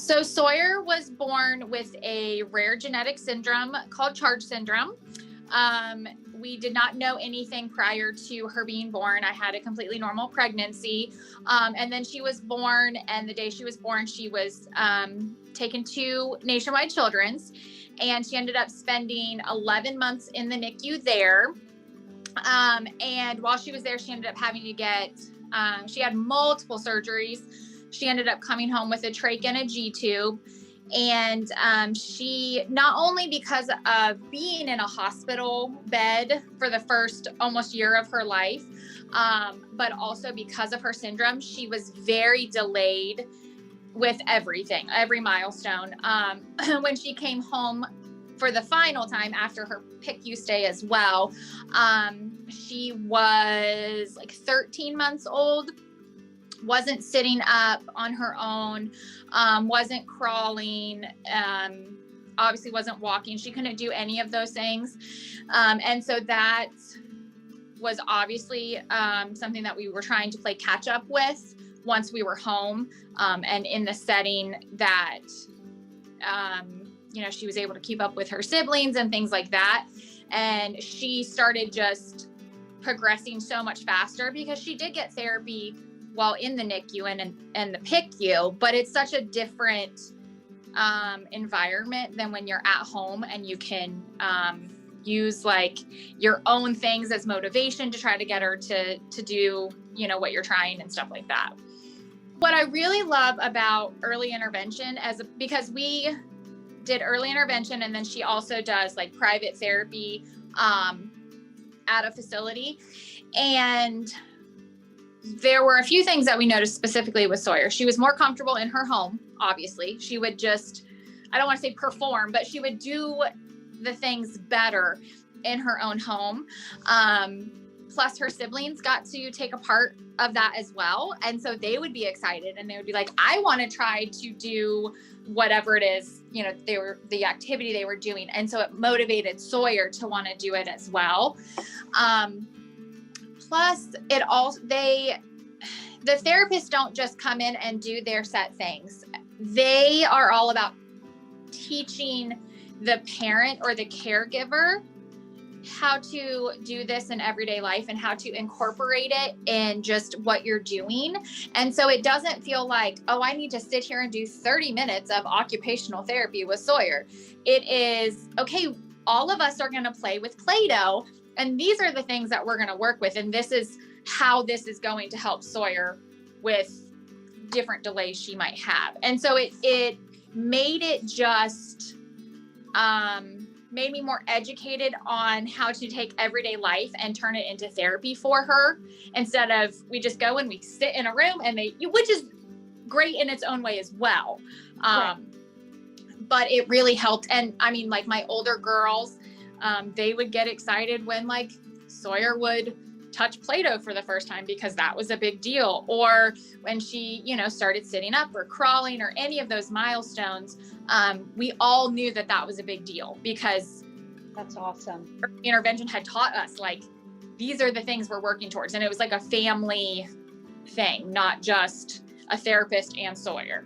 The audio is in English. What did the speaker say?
So Sawyer was born with a rare genetic syndrome called Charge syndrome. We did not know anything prior to her being born. I had a completely normal pregnancy. And then she was born, and the day she was born, she was taken to Nationwide Children's, and she ended up spending 11 months in the NICU there. And while she was there, she ended up having to get, she had multiple surgeries. She ended up coming home with a trach and a G-tube. And she, not only because of being in a hospital bed for the first almost year of her life, but also because of her syndrome, she was very delayed with everything, every milestone. When she came home for the final time after her PICU stay as well, she was like 13 months old. Wasn't sitting up on her own, wasn't crawling, obviously wasn't walking. She couldn't do any of those things. And so that was obviously something that we were trying to play catch up with once we were home, and in the setting that, she was able to keep up with her siblings and things like that. And she started just progressing so much faster because she did get therapy while in the NICU and the PICU, but it's such a different environment than when you're at home and you can use like your own things as motivation to try to get her to do, what you're trying and stuff like that. What I really love about early intervention because we did early intervention, and then she also does like private therapy at a facility. And there were a few things that we noticed specifically with Sawyer. She was more comfortable in her home, obviously. She would just, I don't want to say perform, but she would do the things better in her own home. Plus her siblings got to take a part of that as well. And so they would be excited and they would be like, I want to try to do whatever it is, the activity they were doing. And so it motivated Sawyer to want to do it as well. Plus the therapists don't just come in and do their set things. They are all about teaching the parent or the caregiver how to do this in everyday life and how to incorporate it in just what you're doing. And so it doesn't feel like, oh, I need to sit here and do 30 minutes of occupational therapy with Sawyer. It is, okay, all of us are going to play with Play-Doh, and these are the things that we're going to work with. And this is how this is going to help Sawyer with different delays she might have. And so it made it just, made me more educated on how to take everyday life and turn it into therapy for her, instead of we just go and we sit in a room and which is great in its own way as well. Right. But it really helped. And I mean, like my older girls, they would get excited when like Sawyer would touch Play-Doh for the first time because that was a big deal. Or when she, started sitting up or crawling or any of those milestones, we all knew that was a big deal because that's awesome. Intervention had taught us like, these are the things we're working towards. And it was like a family thing, not just a therapist and Sawyer.